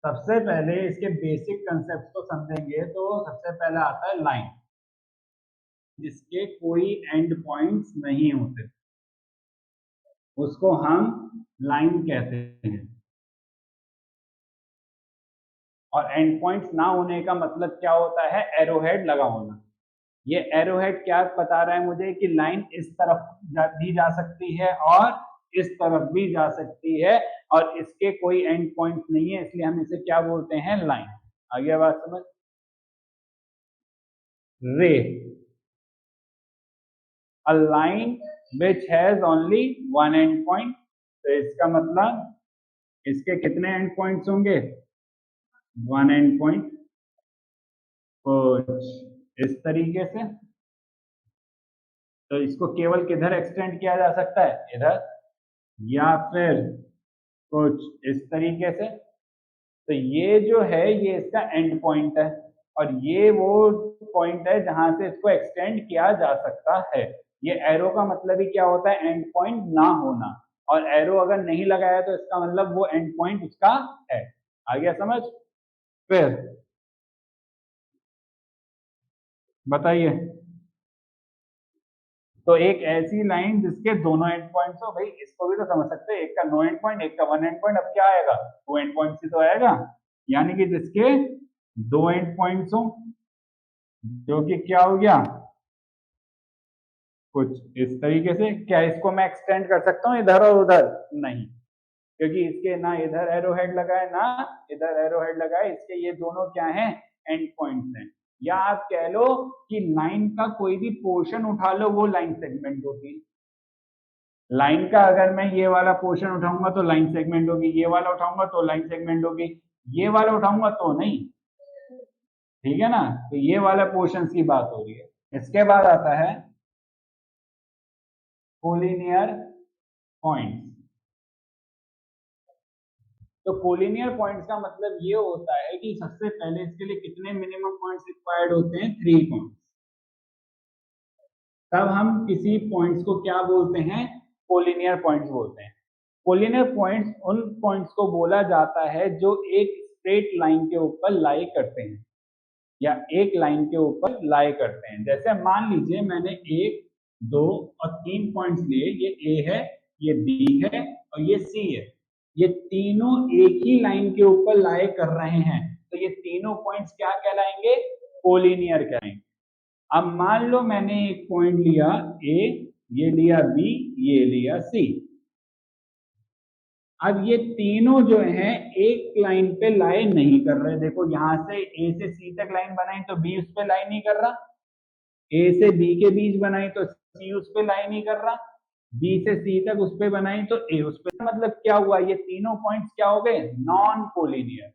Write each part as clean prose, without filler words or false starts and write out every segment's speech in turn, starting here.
सबसे पहले इसके बेसिक कंसेप्ट को समझेंगे तो सबसे पहले आता है लाइन, जिसके कोई एंड पॉइंट्स नहीं होते, उसको हम लाइन कहते हैं। और एंड पॉइंट्स ना होने का मतलब क्या होता है? एरोहेड लगा होना। ये एरोहेड क्या बता रहा है मुझे कि लाइन इस तरफ भी जा सकती है और इस तरफ भी जा सकती है, और इसके कोई एंड पॉइंट नहीं है, इसलिए हम इसे क्या बोलते हैं? लाइन। आगे बात समझ। रे, a line which has only one and point. तो इसका मतलब इसके कितने एंड पॉइंट्स होंगे? One and point. कुछ इस तरीके से। तो इसको केवल किधर एक्सटेंड किया जा सकता है? इधर, या फिर कुछ इस तरीके से। तो ये जो है ये इसका एंड पॉइंट है, और ये वो पॉइंट है जहां से इसको एक्सटेंड किया जा सकता है। ये एरो का मतलब ही क्या होता है? एंड पॉइंट ना होना। और एरो अगर नहीं लगाया तो इसका मतलब वो एंड पॉइंट उसका है। आ गया समझ? फिर बताइए। तो एक ऐसी लाइन जिसके दोनों एंड पॉइंट्स हो, भाई इसको भी तो समझ सकते हैं, एक का नो एंड पॉइंट, एक का वन एंड पॉइंट। अब क्या आएगा? टू एंड पॉइंट्स ही तो आएगा। यानी कि जिसके दो एंड पॉइंट्स हो, जो कि क्या हो गया? कुछ इस तरीके से। क्या इसको मैं एक्सटेंड कर सकता हूँ इधर और उधर? नहीं, क्योंकि इसके ना इधर एरो हेड लगा है ना इधर एरो हेड लगा है, इसके ये दोनों क्या है? एंड पॉइंट्स हैं। या आप कह लो कि लाइन का कोई भी पोर्शन उठा लो, वो लाइन सेगमेंट होगी। लाइन का अगर मैं ये वाला पोर्शन उठाऊंगा तो लाइन सेगमेंट होगी, ये वाला उठाऊंगा तो लाइन सेगमेंट होगी, ये वाला उठाऊंगा तो नहीं। ठीक है ना? तो ये वाला पोर्शन की बात हो रही है। इसके बाद आता है कोलिनियर पॉइंट्स। तो कोलिनियर पॉइंट्स का मतलब ये होता है कि सबसे पहले इसके लिए कितने मिनिमम पॉइंट्स रिक्वायर्ड होते हैं? 3 पॉइंट्स। तब हम किसी पॉइंट्स को क्या बोलते हैं? कोलिनियर पॉइंट्स बोलते हैं। कोलिनियर पॉइंट्स उन पॉइंट्स को बोला जाता है जो एक स्ट्रेट लाइन के ऊपर लाई करते हैं, या एक लाइन के ऊपर लाई करते हैं। जैसे मान लीजिए मैंने 1, 2 और 3 पॉइंट्स लिए, ये ए है, ये बी है और ये सी है। ये तीनों एक ही लाइन के ऊपर लाई कर रहे हैं, तो ये तीनों पॉइंट्स क्या कहलाएंगे? कोलिनियर कहलाएंगे। अब मान लो मैंने एक पॉइंट लिया ए, ये लिया बी, ये लिया सी। अब ये तीनों जो हैं एक लाइन पे लाई नहीं कर रहे। देखो यहां से ए से सी तक लाइन बनाई तो बी उस पे लाई नहीं कर रहा, ए से बी के बीच बनाई तो सी उस पे लाई नहीं कर रहा, बी से सी तक उस पे बनाई तो ए उस पे। मतलब क्या हुआ? ये तीनों पॉइंट्स क्या हो गए? Non collinear.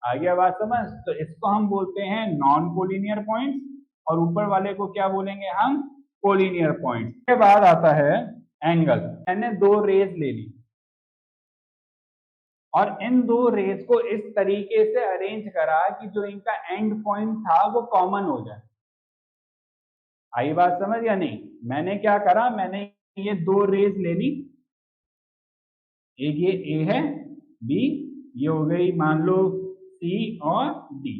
आ गया बात समझ? तो इसको हम बोलते हैं नॉन कोलिनियर पॉइंट्स, और ऊपर वाले को क्या बोलेंगे हम? Collinear points. के बाद आता है एंगल। मैंने दो रेज ले ली और इन दो रेज को इस तरीके से अरेंज करा कि जो इनका एंड पॉइंट था वो कॉमन हो जाए। आई बात समझ या नहीं? मैंने क्या करा, मैंने ये दो रेज ले ली, एक ये ए है, बी, ये हो गई मान लो सी और डी।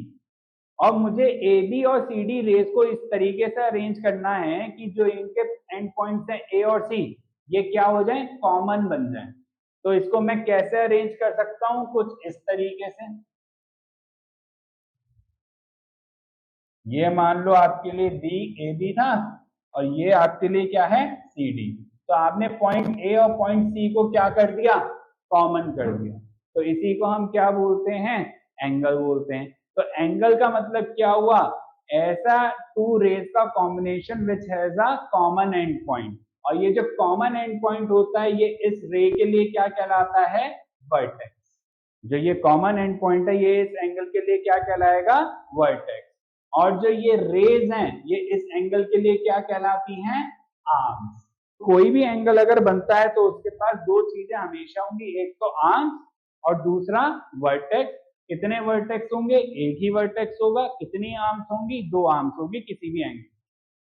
और मुझे ए बी और सी डी रेज को इस तरीके से अरेंज करना है कि जो इनके एंड पॉइंट्स हैं ए और सी, ये क्या हो जाए? कॉमन बन जाए। तो इसको मैं कैसे अरेंज कर सकता हूं? कुछ इस तरीके से। ये मान लो आपके लिए बी ए बी था, और ये आपके लिए क्या है? C D. तो आपने पॉइंट ए और पॉइंट सी को क्या कर दिया? कॉमन कर दिया। तो इसी को हम क्या बोलते हैं? एंगल बोलते हैं। तो एंगल का मतलब क्या हुआ? ऐसा टू रेज का combination which has a common and point. और ये जो कॉमन एंड पॉइंट होता है, ये इस रे के लिए क्या कहलाता है? वर्टेक्स। जो ये कॉमन एंड पॉइंट है, ये इस एंगल के लिए क्या कहलाएगा? वर्टेक्स। और जो ये रेज हैं, ये इस एंगल के लिए क्या कहलाती हैं? आर्म्स। कोई भी एंगल अगर बनता है तो उसके पास दो चीजें हमेशा होंगी, एक तो आर्म्स और दूसरा वर्टेक्स। कितने वर्टेक्स होंगे? एक ही वर्टेक्स होगा। कितनी आर्म्स होंगी? दो आर्म्स होगी किसी भी एंगल।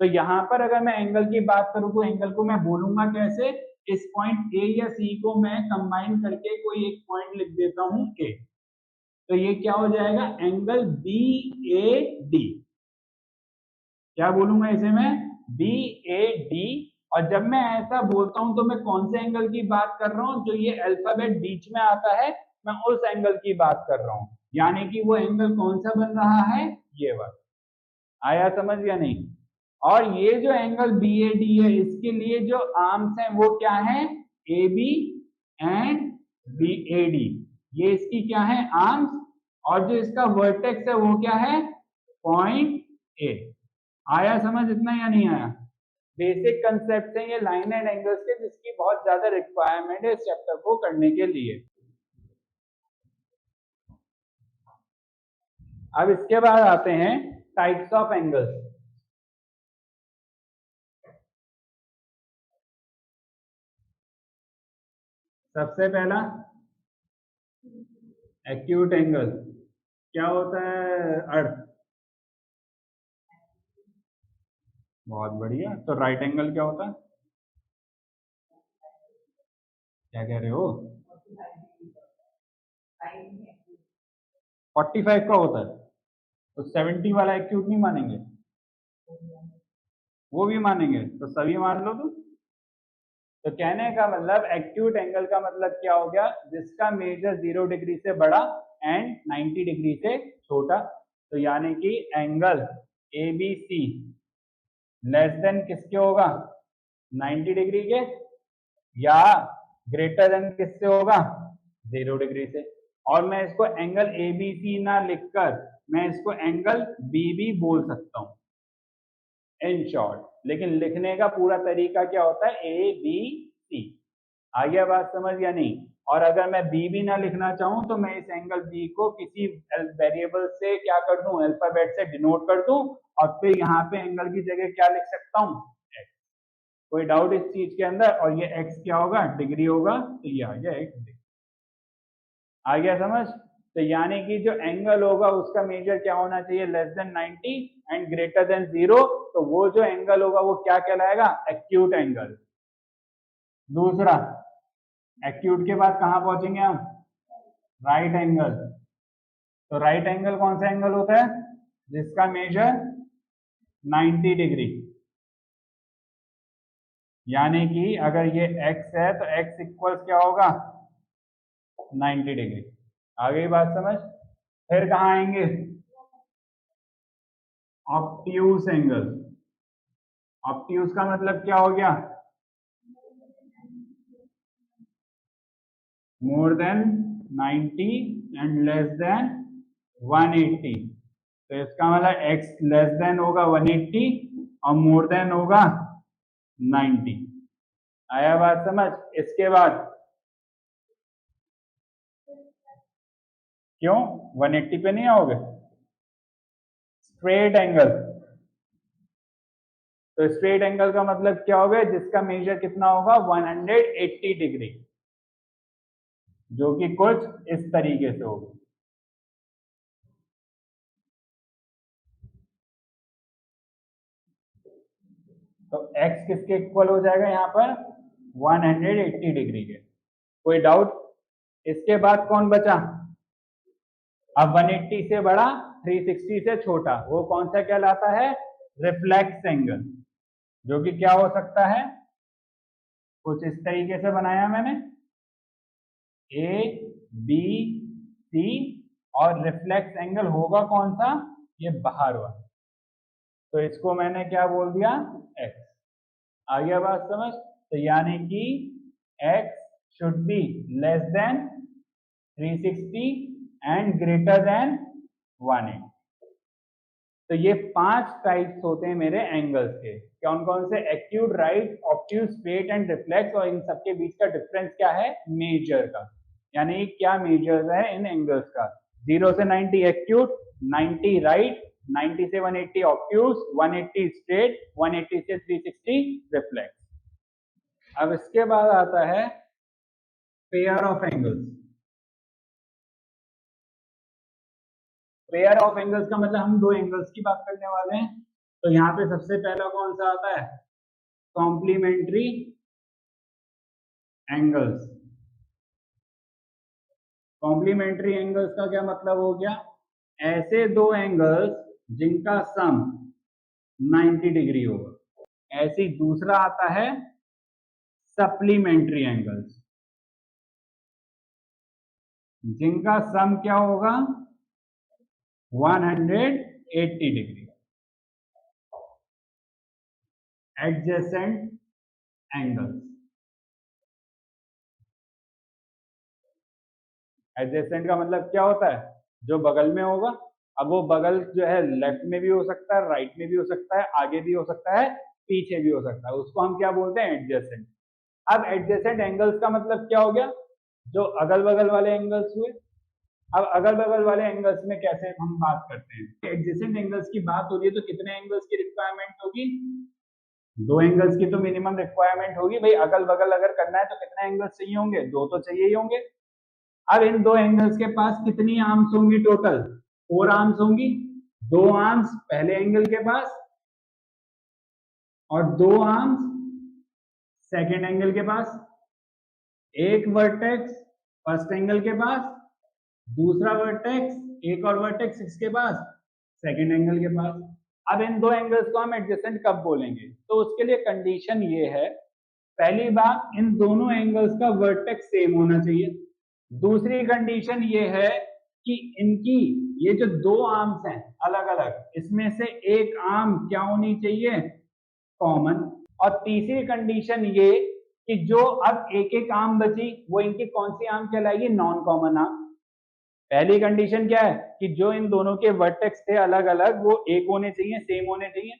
तो यहां पर अगर मैं एंगल की बात करूं तो एंगल को मैं बोलूंगा कैसे? इस पॉइंट ए या सी को मैं कंबाइन करके कोई एक पॉइंट लिख देता हूं ए। तो ये क्या हो जाएगा, एंगल बी ए डी। क्या बोलूंगा इसे मैं, बी ए डी। और जब मैं ऐसा बोलता हूं तो मैं कौन से एंगल की बात कर रहा हूं, जो ये अल्फाबेट बीच में आता है, मैं उस एंगल की बात कर रहा हूं। यानी कि वो एंगल कौन सा बन रहा है, ये वाला। आया समझ या नहीं। और ये जो एंगल बी ए डी है, इसके लिए जो आर्म्स हैं वो क्या है, A B and B A D. ये इसकी क्या है, आर्म्स। और जो इसका वर्टेक्स है वो क्या है, पॉइंट ए। आया समझ इतना या नहीं आया। बेसिक कंसेप्ट है ये लाइन एंड एंगल्स के, जिसकी बहुत ज्यादा रिक्वायरमेंट है इस चैप्टर को करने के लिए। अब इसके बाद आते हैं टाइप्स ऑफ एंगल्स। सबसे पहला एक्यूट एंगल। क्या होता है, अर्थ। बहुत बढ़िया। तो राइट एंगल क्या होता है, क्या कह रहे हो, 45 का होता है। तो 70 वाला एक्यूट नहीं मानेंगे, वो भी मानेंगे, तो सभी मान लो तुम। तो कहने का मतलब एक्यूट एंगल का मतलब क्या हो गया, जिसका मेजर 0 डिग्री से बड़ा एंड 90 डिग्री से छोटा। तो यानी कि angle A B C less than किसके होगा, 90 डिग्री के, या ग्रेटर देन किससे होगा, 0 डिग्री से। और मैं इसको एंगल ए बी सी ना लिखकर मैं इसको एंगल बी भी बोल सकता हूं इन शॉर्ट। लेकिन लिखने का पूरा तरीका क्या होता है, ए बी सी। आ गया बात समझ या नहीं। और अगर मैं बी भी ना लिखना चाहूं तो मैं इस एंगल बी को किसी वेरिएबल से क्या कर दूं, अल्फाबेट से डिनोट कर दूं, और फिर यहाँ पे एंगल की जगह क्या लिख सकता हूं, एक्स। कोई डाउट इस चीज के अंदर। और ये एक्स क्या होगा, डिग्री होगा, तो ये आ गया एक्स डिग्री। आ गया समझ। तो यानी कि जो एंगल होगा उसका मेजर क्या होना चाहिए, less than 90 and greater than 0। तो वो जो एंगल होगा वो क्या कहलाएगा, एक्यूट एंगल। दूसरा, एक्यूट के बाद कहां पहुंचेंगे हम, राइट एंगल। तो राइट एंगल कौन सा एंगल होता है, जिसका मेजर 90 डिग्री। यानी कि अगर ये x है तो x इक्वल्स क्या होगा, 90 डिग्री। आ गई बात समझ। फिर कहां आएंगे, ऑब्ट्यूज एंगल। ऑब्ट्यूज का मतलब क्या हो गया, more than 90 and less than 180। तो इसका मतलब x लेस देन होगा 180 और मोर देन होगा 90। आया बात समझ। इसके बाद क्यों 180 पे नहीं आओगे, स्ट्रेट एंगल। तो स्ट्रेट एंगल का मतलब क्या हो गया, जिसका मेजर कितना होगा, 180 डिग्री, जो कि कुछ इस तरीके से होगा। तो x किसके इक्वल हो जाएगा यहाँ पर, 180 डिग्री के। कोई डाउट। इसके बाद कौन बचा, अब 180 से बड़ा 360 से छोटा, वो कौन सा कहलाता है, रिफ्लेक्स एंगल। जो कि क्या हो सकता है, कुछ इस तरीके से बनाया मैंने, ए बी सी, और रिफ्लेक्स एंगल होगा कौन सा, ये बाहर वाला। तो इसको मैंने क्या बोल दिया, एक्स। आ गया बात समझ। तो यानी कि x should be less than 360 and greater than 180। तो ये 5 टाइप्स होते हैं मेरे एंगल्स के। कौन कौन से, acute, right, obtuse, straight and reflex. और इन सबके बीच का डिफरेंस क्या है, मेजर का। यानी क्या मेजर्स है इन एंगल्स का, 0 से 90 एक्यूट, 90 राइट, 90 से 180 ऑब्ट्यूज, 180 स्ट्रेट, 180 से 360 रिफ्लेक्स। अब इसके बाद आता है pair of angles. Pair of angles का मतलब हम दो एंगल्स की बात करने वाले हैं। तो यहाँ पे सबसे पहला कौन सा आता है, कॉम्प्लीमेंट्री एंगल्स। कॉम्प्लीमेंट्री एंगल्स का क्या मतलब हो गया, ऐसे दो एंगल्स जिनका सम 90 डिग्री होगा। ऐसी दूसरा आता है सप्लीमेंट्री एंगल्स, जिनका सम क्या होगा 180 डिग्री। एडजेसेंट एंगल्स, एडजेसेंट का मतलब क्या होता है, जो बगल में होगा। अब वो बगल जो है लेफ्ट में भी हो सकता है, राइट में भी हो सकता है, आगे भी हो सकता है, पीछे भी हो सकता है, उसको हम क्या बोलते हैं एडजेसेंट। अब एडजेसेंट एंगल्स का मतलब क्या हो गया, जो अगल बगल वाले एंगल्स हुए। अब अगल बगल वाले एंगल्स में कैसे हम बात करते हैं, एडजेसेंट एंगल्स की बात हो रही है तो कितने एंगल्स की रिक्वायरमेंट होगी, दो एंगल्स की तो मिनिमम रिक्वायरमेंट होगी भाई। अगल बगल अगर करना है तो कितने एंगल्स चाहिए होंगे, दो तो चाहिए ही होंगे। अब इन दो एंगल्स के पास कितनी आर्म्स होंगी, टोटल 4 आर्म्स होंगी। 2 आर्म्स पहले एंगल के पास और 2 आर्म्स सेकेंड एंगल के पास। एक वर्टेक्स फर्स्ट एंगल के पास, दूसरा वर्टेक्स एक और वर्टेक्स इसके पास सेकेंड एंगल के पास। अब इन दो एंगल्स को हम एडजेसेंट कब बोलेंगे, तो उसके लिए कंडीशन ये है, पहली बात इन दोनों एंगल्स का वर्टेक्स सेम होना चाहिए। दूसरी कंडीशन ये है कि इनकी ये जो दो आर्म्स हैं अलग अलग, इसमें से एक आर्म क्या होनी चाहिए, कॉमन। और तीसरी कंडीशन ये कि जो अब एक एक आर्म बची वो इनकी कौन सी आर्म कहलाएगी, नॉन कॉमन आर्म। पहली कंडीशन क्या है कि जो इन दोनों के वर्टेक्स थे अलग अलग वो एक होने चाहिए, सेम होने चाहिए।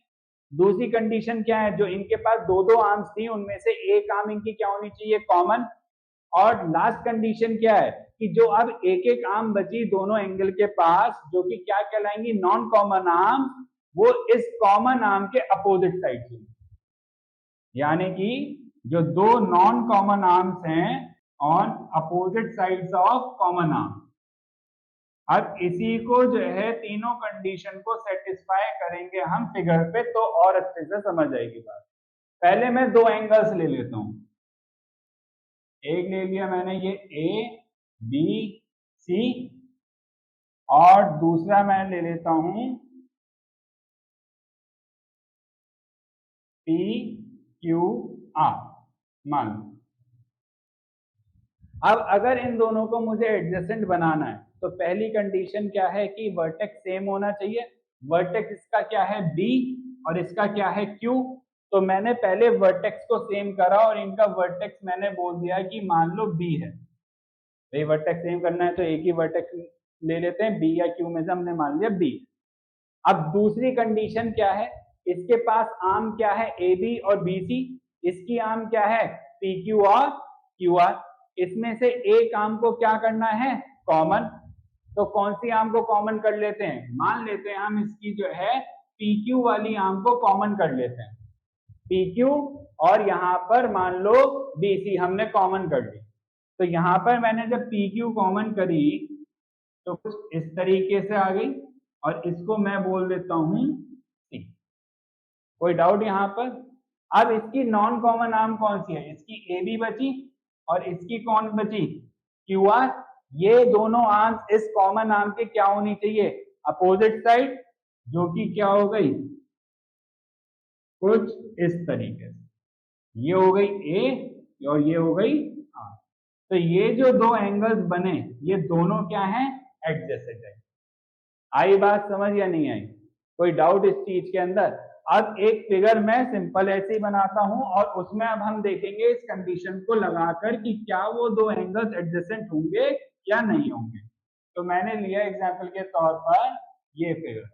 दूसरी कंडीशन क्या है, जो इनके पास दो दो आर्म्स थी उनमें से एक आर्म इनकी क्या होनी चाहिए, कॉमन। और लास्ट कंडीशन क्या है कि जो अब एक एक आर्म बची दोनों एंगल के पास, जो कि क्या कहलाएंगी, नॉन कॉमन आर्म, वो इस कॉमन आर्म के अपोजिट साइड से, यानी कि जो दो नॉन कॉमन आर्म्स हैं on opposite sides of common arm. अब इसी को जो है तीनों कंडीशन को सेटिस्फाई करेंगे हम फिगर पे तो और अच्छे से समझ आएगी बात। पहले मैं दो एंगल्स ले लेता हूं, एक ले लिया मैंने ये ए बी सी, और दूसरा मैं ले लेता हूं पी क्यू आर, मान। अब अगर इन दोनों को मुझे एडजेसेंट बनाना है तो पहली कंडीशन क्या है कि वर्टेक्स सेम होना चाहिए। वर्टेक्स इसका क्या है बी और इसका क्या है क्यू। तो मैंने पहले वर्टेक्स को सेम करा और इनका वर्टेक्स मैंने बोल दिया कि मान लो बी है। भाई वर्टेक्स सेम करना है तो एक ही वर्टेक्स ले लेते हैं, बी या क्यू में से हमने मान लिया बी। अब दूसरी कंडीशन क्या है, इसके पास आर्म क्या है ए बी और बी सी, इसकी आर्म क्या है पी क्यू और क्यू आर। इसमें से एक आर्म को क्या करना है, कॉमन। तो कौन सी आर्म को कॉमन कर लेते हैं, मान लेते हैं हम इसकी जो है पी क्यू वाली आर्म को कॉमन कर लेते हैं। पी क्यू और यहां पर मान लो बी सी हमने कॉमन कर ली। तो यहां पर मैंने जब पी क्यू कॉमन करी तो कुछ इस तरीके से आ गई और इसको मैं बोल देता हूं सी। कोई डाउट यहां पर। अब इसकी नॉन कॉमन आर्म कौन सी है, इसकी ए बी बची और इसकी कौन बची, क्यू आर। ये दोनों आर्म्स इस कॉमन आर्म के क्या होनी चाहिए, अपोजिट साइड, जो कि क्या हो गई कुछ इस तरीके से। ये हो गई ए और ये हो गई आर। तो ये जो दो एंगल्स बने ये दोनों क्या हैं, एडजेसेंट है। आई बात समझ या नहीं आई, कोई डाउट इस चीज के अंदर। अब एक फिगर मैं सिंपल ऐसे ही बनाता हूं और उसमें अब हम देखेंगे इस कंडीशन को लगाकर कि क्या वो दो एंगल्स एडजेसेंट होंगे या नहीं होंगे। तो मैंने लिया एग्जांपल के तौर पर ये फिगर,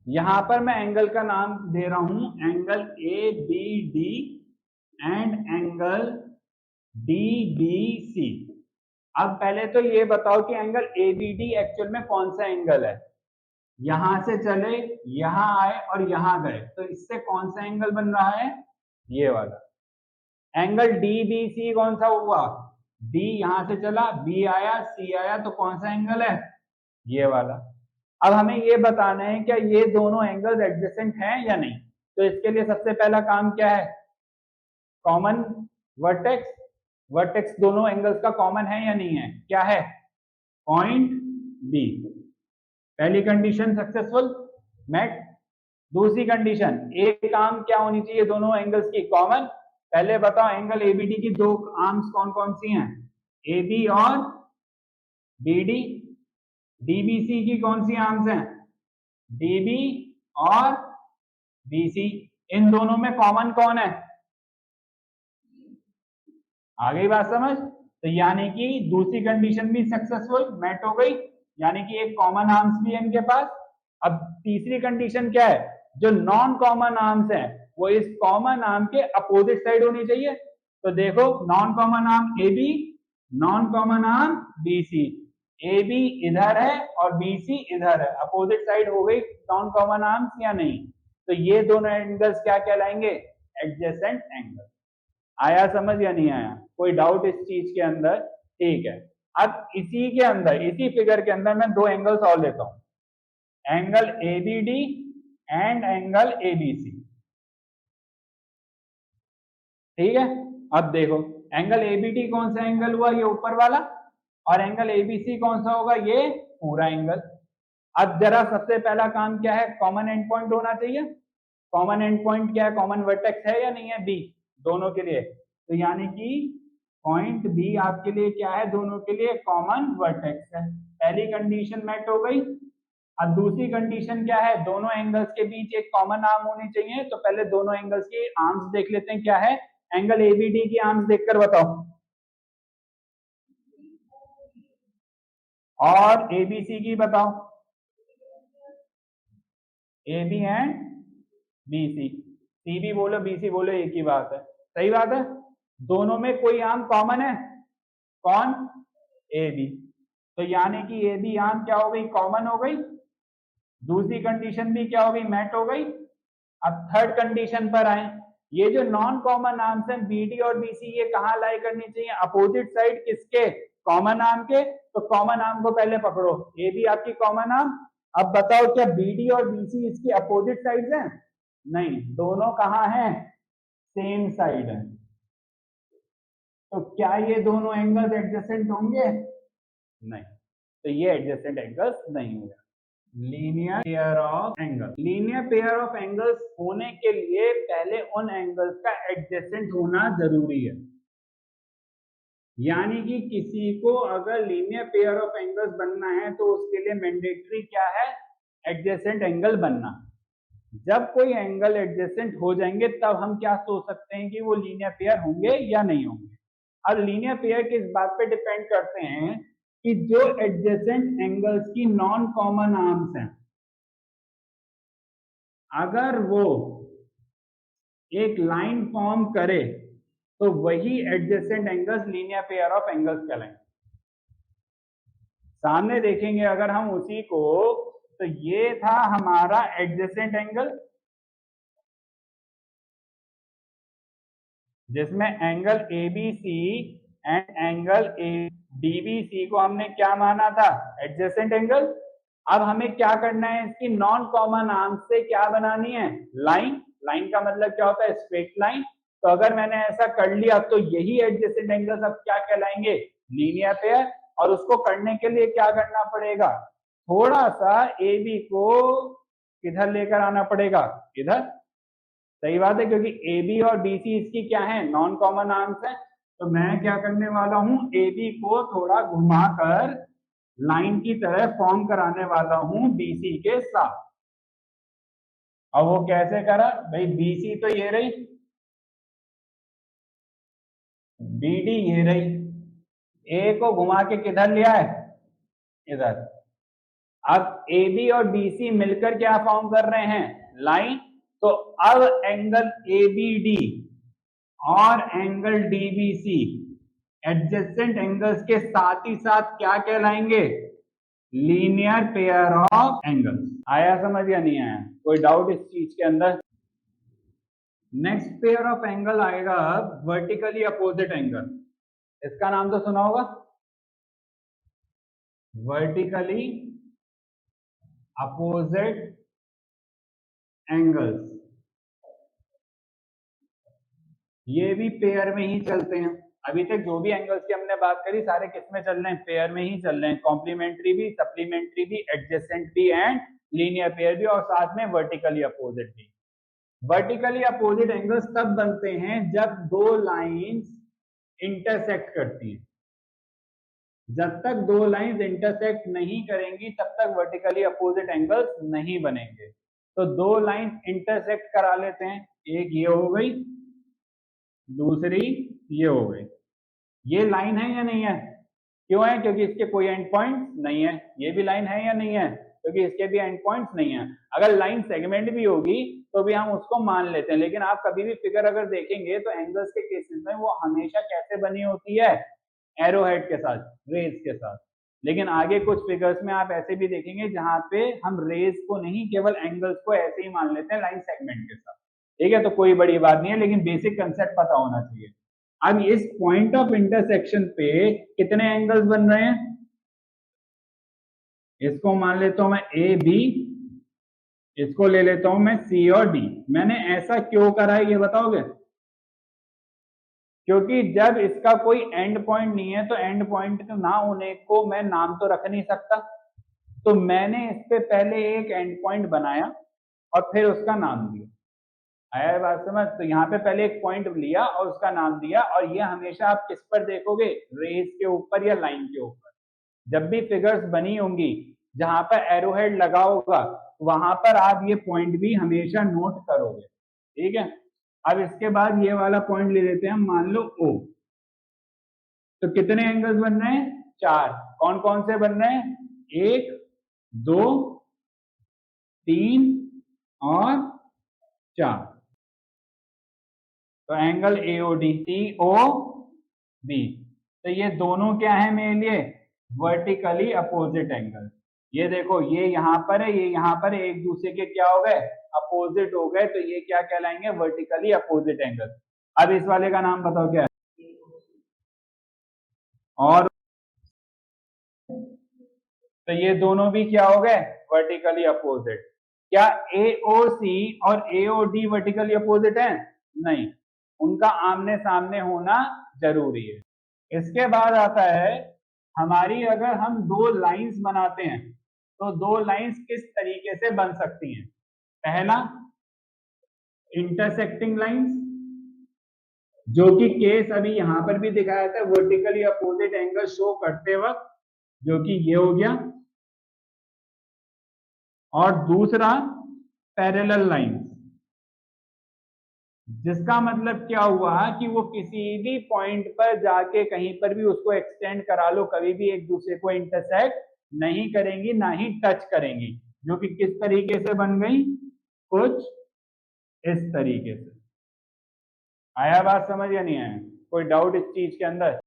यहां पर मैं एंगल का नाम दे रहा हूं angle A B D and angle D B C. अब पहले तो ये बताओ कि angle A B D actual में कौन सा एंगल है। यहां से चले यहां आए और यहां गए तो इससे कौन सा एंगल बन रहा है, ये वाला। एंगल डी बी सी कौन सा हुआ, डी यहां से चला बी आया सी आया, तो कौन सा एंगल है, ये वाला। अब हमें ये बताना है क्या ये दोनों एंगल्स एडजेसेंट हैं या नहीं। तो इसके लिए सबसे पहला काम क्या है, कॉमन वर्टेक्स, वर्टेक्स दोनों एंगल्स का कॉमन है या नहीं है, क्या है, पॉइंट बी। पहली कंडीशन सक्सेसफुल, मेट। दूसरी कंडीशन, एक आर्म क्या होनी चाहिए दोनों एंगल्स की, कॉमन। पहले बताओ एंगल एबीडी की दो आर्म्स कौन कौन सी हैं, एबी और बीडी। डीबीसी की कौन सी आर्म्स हैं, डीबी और बीसी। इन दोनों में कॉमन कौन है, आ गई बात समझ। तो यानी कि दूसरी कंडीशन भी सक्सेसफुल, मेट हो गई, यानी कि एक कॉमन आर्म्स भी है इनके पास। अब तीसरी कंडीशन क्या है, जो नॉन कॉमन आर्म्स है वो इस कॉमन आर्म के अपोजिट साइड होनी चाहिए। तो देखो non common arm A B, non common arm B C. A B इधर है और बी सी इधर है, अपोजिट साइड हो गई नॉन कॉमन आर्म्स या नहीं। तो ये दोनों एंगल्स क्या कहलाएंगे, एडजेसेंट एंगल। आया समझ या नहीं आया, कोई डाउट इस चीज के अंदर, ठीक है। अब इसी के अंदर, इसी फिगर के अंदर मैं दो एंगल्स और लेता हूं, angle ABD and angle ABC, ठीक है। अब देखो एंगल एबीडी कौन सा एंगल हुआ, ये ऊपर वाला, और एंगल एबीसी कौन सा होगा, ये पूरा एंगल। अब जरा सबसे पहला काम क्या है, कॉमन एंड पॉइंट होना चाहिए। कॉमन एंड पॉइंट क्या है, कॉमन वर्टेक्स है या नहीं है, बी, दोनों के लिए। तो यानी कि पॉइंट बी आपके लिए क्या है, दोनों के लिए कॉमन वर्टेक्स है। पहली कंडीशन मेट हो गई। अब दूसरी कंडीशन क्या है, दोनों एंगल्स के बीच एक कॉमन आर्म होनी चाहिए। तो पहले दोनों एंगल्स की आर्म्स देख लेते हैं क्या है, एंगल एबीडी की आर्म्स देखकर बताओ, और एबीसी की बताओ, A B and B C. C भी बोलो बी सी बोलो एक ही बात है, सही बात है। दोनों में कोई आर्म कॉमन है, कौन, ए बी। तो यानी कि ए बी आर्म क्या हो गई, कॉमन हो गई। दूसरी कंडीशन भी क्या हो गई, मैट हो गई। अब थर्ड कंडीशन पर आए, ये जो नॉन कॉमन आर्म्स हैं बीडी और बीसी, ये कहाँ लाई करनी चाहिए, अपोजिट साइड किसके, कॉमन आर्म के। तो कॉमन आर्म को पहले पकड़ो, ए बी आपकी कॉमन आर्म। अब बताओ क्या बीडी और बीसी इसकी अपोजिट साइड्स हैं, नहीं, दोनों कहाँ हैं, सेम साइड है। तो क्या ये दोनों एंगल्स एडजेसेंट होंगे, नहीं, तो ये एडजेसेंट एंगल्स नहीं होंगे। Linear pair of angle, linear pair of angles होने के लिए पहले उन एंगल्स का एडजेसेंट होना जरूरी है। यानी कि किसी को अगर लीनियर पेयर ऑफ एंगल्स बनना है तो उसके लिए मैंडेटरी क्या है, एडजेसेंट एंगल बनना। जब कोई एंगल एडजेसेंट हो जाएंगे तब हम क्या सोच सकते हैं कि वो लीनियर पेयर होंगे या नहीं होंगे। अब लीनियर पेयर किस बात पे डिपेंड करते हैं, कि जो एडजेसेंट एंगल्स की नॉन कॉमन आर्म्स हैं, अगर वो एक लाइन फॉर्म करे तो वही adjacent angles linear pair of angles कहलाएंगे। सामने देखेंगे अगर हम उसी को, तो ये था हमारा एडजेसेंट एंगल, जिसमें angle ABC and angle DBC को हमने क्या माना था, एडजेसेंट एंगल। अब हमें क्या करना है, इसकी नॉन कॉमन आर्म्स से क्या बनानी है, लाइन। लाइन का मतलब क्या होता है, स्ट्रेट लाइन। तो अगर मैंने ऐसा कर लिया तो यही एडजेसेंट एंगल्स अब क्या कहलाएंगे, लीनियर पेयर। और उसको करने के लिए क्या करना पड़ेगा, थोड़ा सा ए बी को किधर लेकर आना पड़ेगा, इधर, सही बात है, क्योंकि ए बी और बी सी इसकी क्या है, नॉन कॉमन आर्म्स है। तो मैं क्या करने वाला हूं, ए बी को थोड़ा घुमाकर लाइन की तरह फॉर्म कराने वाला हूं बीसी के साथ। अब वो कैसे करा भाई, बीसी तो ये रही, बीडी ये रही, ए को घुमा के किधर लिया है, इधर। अब ए बी और बीसी मिलकर क्या फॉर्म कर रहे हैं, लाइन। तो अब एंगल ए बी डी और एंगल डीबीसी एडजेसेंट एंगल्स के साथ ही साथ क्या कहलाएंगे, लीनियर पेयर ऑफ एंगल्स। आया समझ या नहीं आया, कोई डाउट इस चीज के अंदर। नेक्स्ट पेयर ऑफ एंगल आएगा वर्टिकली अपोजिट एंगल, इसका नाम तो सुना होगा, वर्टिकली अपोजिट एंगल्स। ये भी पेयर में ही चलते हैं। अभी तक जो भी एंगल्स की हमने बात करी सारे किस में चल रहे हैं, पेयर में ही चल रहे हैं, कॉम्प्लीमेंट्री भी, सप्लीमेंट्री भी, एडजेसेंट भी एंड लीनियर पेयर भी, और साथ में वर्टिकली अपोजिट भी। वर्टिकली अपोजिट एंगल्स तब बनते हैं जब दो लाइंस इंटरसेक्ट करती हैं। जब तक दो लाइंस इंटरसेक्ट नहीं करेंगी तब तक वर्टिकली अपोजिट एंगल्स नहीं बनेंगे। तो दो लाइंस इंटरसेक्ट करा लेते हैं, एक ये हो गई, दूसरी ये हो गई। ये लाइन है या नहीं है? क्यों है? क्योंकि इसके कोई एंड पॉइंट्स नहीं है। ये भी लाइन है या नहीं है? क्योंकि इसके भी एंड पॉइंट्स नहीं है। अगर लाइन सेगमेंट भी होगी तो भी हम उसको मान लेते हैं, लेकिन आप कभी भी फिगर अगर देखेंगे तो एंगल्स के केसेस में वो हमेशा कैसे बनी होती है, एरो हेड के साथ, रेज के साथ। लेकिन आगे कुछ फिगर्स में आप ऐसे भी देखेंगे जहां पे हम रेज को नहीं केवल एंगल्स को ऐसे ही मान लेते हैं लाइन सेगमेंट के साथ। ठीक है, तो कोई बड़ी बात नहीं है, लेकिन बेसिक कंसेप्ट पता होना चाहिए। अब इस पॉइंट ऑफ इंटरसेक्शन पे कितने एंगल्स बन रहे हैं? इसको मान लेता हूं मैं ए बी, इसको ले लेता हूं मैं सी और डी। मैंने ऐसा क्यों करा है ये बताओगे? क्योंकि जब इसका कोई एंड पॉइंट नहीं है तो एंड पॉइंट ना होने को मैं नाम तो रख नहीं सकता, तो मैंने इस पे पहले एक एंड पॉइंट बनाया और फिर उसका नाम दिया। आया बात समझ? तो यहाँ पे पहले एक पॉइंट लिया और उसका नाम दिया, और ये हमेशा आप किस पर देखोगे, रेस के ऊपर या लाइन के ऊपर। जब भी फिगर्स बनी होंगी जहां पर एरो हेड लगा होगा वहां पर आप ये पॉइंट भी हमेशा नोट करोगे। ठीक है, अब इसके बाद ये वाला पॉइंट ले लेते हैं, मान लो O। तो कितने एंगल्स बन रहे हैं? चार। कौन कौन से बन रहे हैं? 1 2 3 और 4। तो एंगल AOD COB, तो ये दोनों क्या है मेरे लिए? Vertically opposite angle. ये देखो, ये यहाँ पर है, ये यहाँ पर है, एक दूसरे के क्या हो गए? अपोजिट हो गए, तो ये क्या कहलाएंगे? Vertically opposite angle. अब इस वाले का नाम बताओ क्या है? और तो ये दोनों भी क्या हो गए? Vertically opposite. क्या AOC और AOD वर्टिकली अपोजिट है? नहीं, उनका आमने सामने होना जरूरी है। इसके बाद आता है हमारी, अगर हम दो लाइंस बनाते हैं तो दो लाइंस किस तरीके से बन सकती हैं? पहला, इंटरसेक्टिंग लाइंस, जो कि केस अभी यहां पर भी दिखाया था वर्टिकली अपोजिट एंगल शो करते वक्त, जो कि ये हो गया। और दूसरा, पैरेलल लाइंस, जिसका मतलब क्या हुआ कि वो किसी भी पॉइंट पर जाके कहीं पर भी उसको एक्सटेंड करा लो, कभी भी एक दूसरे को इंटरसेक्ट नहीं करेंगी, ना ही टच करेंगी। जो कि किस तरीके से बन गई? कुछ इस तरीके से। आया बात समझ या नहीं आया? कोई डाउट इस चीज के अंदर?